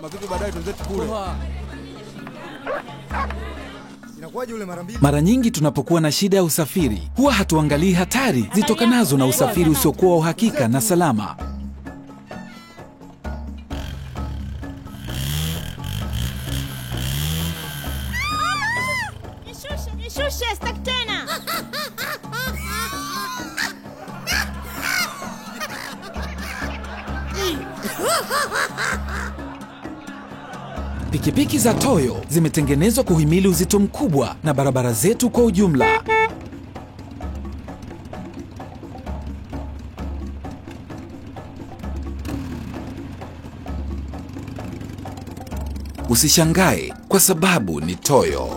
Mavipi baadaye tuzetu kule. Inakuwaje yule mara mbili? Mara nyingi tunapokuwa na shida ya usafiri, huwa hatuangalii hatari zitokanazo na usafiri usiokuwa wa uhakika na salama. Nishushe, sitaki tena. Pikipiki za Toyo zimetengenezwa kuhimili uzito mkubwa na barabara zetu kwa ujumla. Usishangae kwa sababu ni Toyo.